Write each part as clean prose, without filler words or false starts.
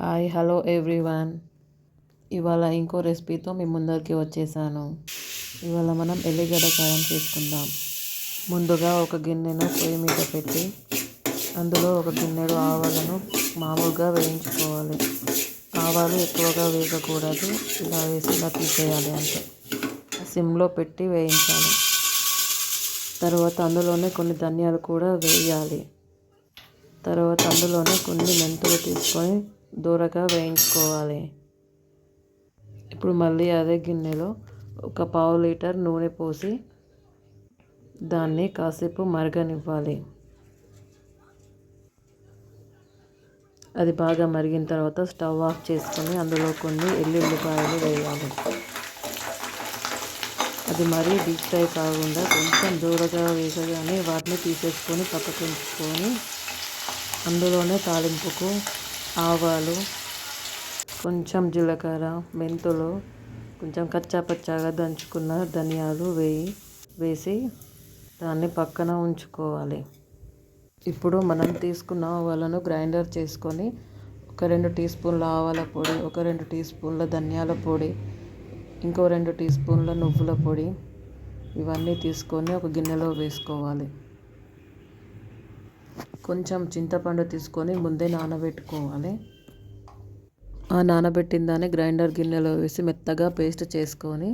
Hi hello everyone. ఇవాళ ఇంకో రెసిపీతో మీ ముందరికి వచ్చేసాను. ఇవాళ మనం ఎల్లిగడ్డ కారం చేసుకుందాం. ముందుగా ఒక గిన్నెను పొయ్యి మీద పెట్టి అందులో ఒక గిన్నెడు ఆవాలను మామూలుగా వేయించుకోవాలి. ఆవాలు ఎక్కువగా వేగకూడదు, ఇలా వేసి ఇలా తీసేయాలి. అంతే, సిమ్లో పెట్టి వేయించాలి. తర్వాత అందులోనే కొన్ని ధనియాలు కూడా వేయాలి. తర్వాత అందులోనే కొన్ని మెంతులు తీసుకొని దూరగా వేయించుకోవాలి. ఇప్పుడు మళ్ళీ అదే గిన్నెలో ఒక పావు లీటర్ నూనె పోసి దాన్ని కాసేపు మరగనివ్వాలి. అది బాగా మరిగిన తర్వాత స్టవ్ ఆఫ్ చేసుకొని అందులో కొన్ని ఎల్లుల్లిపాయలు వేయాలి. అది మరీ డీప్ ఫ్రై కాకుండా కొంచెం దూరగా వేగగానే వాటిని తీసేసుకొని పక్కకు ఉంచుకొని అందులోనే తాలింపుకు ఆవాలు, కొంచెం జీలకర్ర, మెంతులు, కొంచెం కచ్చాపచ్చాగా దంచుకున్న ధనియాలు వేసి దాన్ని పక్కన ఉంచుకోవాలి. ఇప్పుడు మనం తీసుకున్న ఆవాలను గ్రైండర్ చేసుకొని ఒక 2 టీ స్పూన్ల ఆవాల పొడి, ఒక 2 టీ స్పూన్ల ధనియాల పొడి, ఇంకో 2 టీ స్పూన్ల నువ్వుల పొడి, ఇవన్నీ తీసుకొని ఒక గిన్నెలో వేసుకోవాలి. కొంచెం చింతపండు తీసుకొని ముందే నానబెట్టుకోవాలి. ఆ నానబెట్టిన దాన్ని గ్రైండర్ గిన్నెలో వేసి మెత్తగా పేస్ట్ చేసుకొని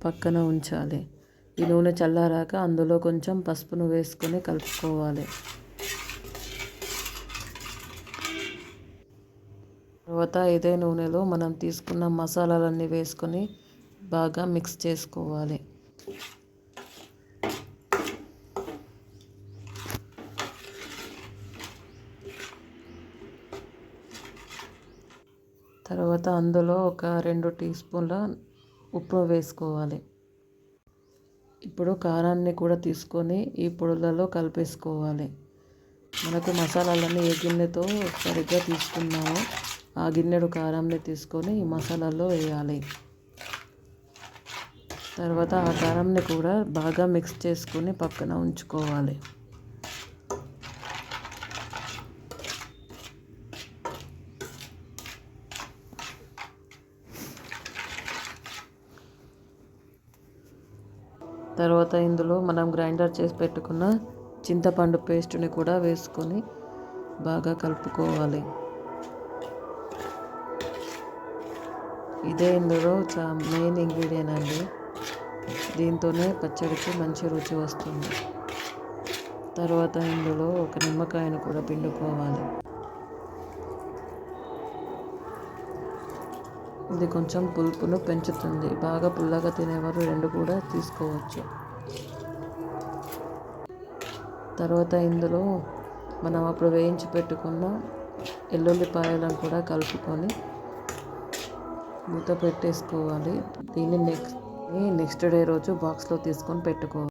పక్కన ఉంచాలి. ఈ నూనె చల్లారాక అందులో కొంచెం పసుపును వేసుకొని కలుపుకోవాలి. తర్వాత ఇదే నూనెలో మనం తీసుకున్న మసాలాలన్నీ వేసుకొని బాగా మిక్స్ చేసుకోవాలి. తర్వాత అందులో ఒక 2 టీ స్పూన్ల ఉప్పు వేసుకోవాలి. ఇప్పుడు కారాన్ని కూడా తీసుకొని ఈ పొడులలో కలిపేసుకోవాలి. మనకు మసాలాలన్నీ ఏ గిన్నెతో సరిగ్గా తీసుకున్నామో ఆ గిన్నెడు కారాన్ని తీసుకొని ఈ మసాలాల్లో వేయాలి. తర్వాత ఆ కారాన్ని కూడా బాగా మిక్స్ చేసుకొని పక్కన ఉంచుకోవాలి. తర్వాత ఇందులో మనం గ్రైండర్ చేసి పెట్టుకున్న చింతపండు పేస్ట్ని కూడా వేసుకొని బాగా కలుపుకోవాలి. ఇదే ఇందులో మెయిన్ ఇంగ్రీడియంట్ అండి. దీంతోనే పచ్చడికి మంచి రుచి వస్తుంది. తర్వాత ఇందులో ఒక నిమ్మకాయను కూడా పిండుకోవాలి. ఇది కొంచెం పులుపును పెంచుతుంది. బాగా పుల్లగా తినేవారు 2 కూడా తీసుకోవచ్చు. తర్వాత ఇందులో మనం అప్పుడు వేయించి పెట్టుకున్న ఎల్లుల్లిపాయలను కూడా కలుపుకొని మూత పెట్టేసుకోవాలి. దీన్ని నెక్స్ట్ డే రోజు బాక్స్లో తీసుకొని పెట్టుకోవాలి.